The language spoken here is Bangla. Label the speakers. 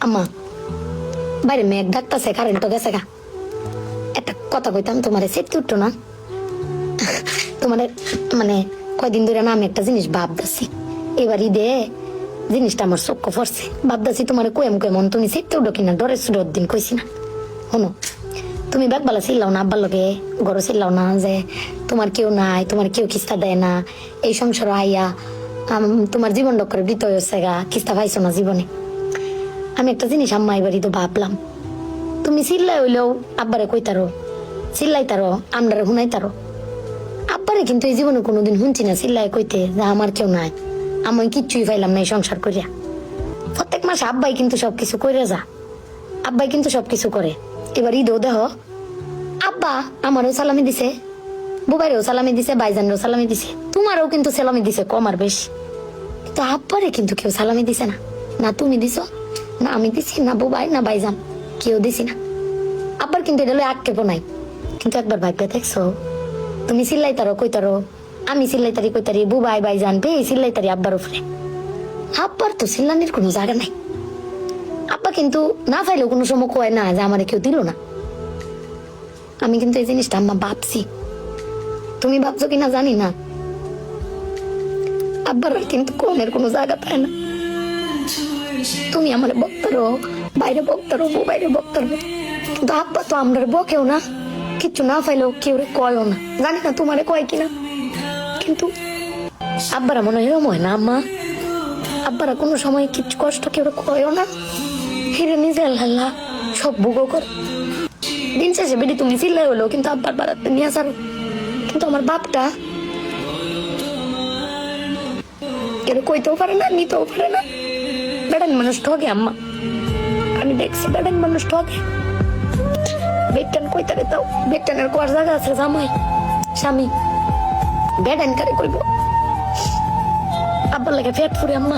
Speaker 1: আম্মা বাইরে মেঘ ডাকতেছে, কারেন্ট গেছে গা। একটা কথা কইতাম, তোমার সেটকে উঠতো না? তোমার মানে কয়দিন ধরে না আমি একটা জিনিস ভাবতেছি, এবার ঈদে জিনিসটা আমার চোখ পড়ছে। ভাবতেছি তোমার কয়েম কয়েমন তুমি সেটকে উঠো কিনা, ডরে সুডোর দিন কইছি না। শোনো, তুমি ব্যাগবালা চিল্লাও না, আব্বার লগে গড় চিল্লাও না যে তোমার কেউ নাই, তোমার কেউ কিস্তা দেয় না, এই সংসার আইয়া তোমার জীবন ডক্করে বৃত হয়েছে গা, কিস্তা পাইছো না জীবনে। আমি একটা জিনিস আম্মা এবারই তো ভাবলাম, তুমি চিল্লাই হইলেও আব্বারে কইতারো, চিল্লাইতারো, আমরারে শুনাইতারো। আব্বারে কিন্তু এই জীবনে কোনোদিন শুনছি না চিল্লাই কইতে যে আমার কেউ নাই, আমি কিচ্ছুই পাইলাম না এই সংসার করিয়া। প্রত্যেক মাসে আব্বাই কিন্তু সবকিছু কইরা যা, আব্বাই কিন্তু সবকিছু করে। এবার ঈদও দেহ আব্বা আমারও সালামি দিছে, বুবাইরেও সালামি দিছে, ভাইজানেরও সালামি দিছে, তোমারও কিন্তু সালামি দিছে কম আর বেশি। তো আব্বারে কিন্তু কেউ সালামি দিছে না, না তুমি দিছো, না আমি দিছি, না বুবাই, না ভাইজান, কেউ দিছি না। আব্বার কিন্তু এটা লই আক্ষেপও নাই। কিন্তু একবার ভাইবে দেখছো, তুমি চিল্লাইতারো কইতারো, আমি চিল্লাইতারি কইতারি, বুবাই ভাইজান বে চিল্লাইতারি আব্বার উপরে। আব্বার তো চিল্লানির কোনো জায়গা নাই। আব্বা কিন্তু না পাইলেও কোনো সময় কয় না যে আমারে কেউ দিল না। আমি কিন্তু এই জিনিসটা আম্মা ভাবছি, তুমি ভাবছো কিনা জানি না। আব্বার কিন্তু কোনের কোনো জায়গা পায় না। তুমি আমার বক্তারো, বাইরে বক্তারো, বাইরে বক্তারো, কিন্তু আব্বা তো আমরা বকেও না, কিচ্ছু না পাইলেও কেউ কয়ও না। জানি না তোমারে কয় কিনা, কিন্তু আব্বারা মনে হয় এরম হয় না আম্মা? আব্বারা কোনো সময় কিছু কষ্ট কেউ কয়ও না, ফিরে নিজে আল্লাহ সব ভোগও কর। দিন শেষে বেটি তুমি চিল্লাই হলো কিন্তু আব্বার বাড়াতে নিয়ে আসার। কিন্তু আমার বাপটা কেউ কইতেও পারে না, নিতেও পারে না। বেটান মানুষ ঠকে আম্মা, আমি দেখছি বেটান মানুষ ঠকে। বেটান কইতারে তাও বেটানের কোয়ার জায়গা আছে, জামাই স্বামী বেটান কারে কইব। আব্বার লাগে ফেট ফুরে আম্মা।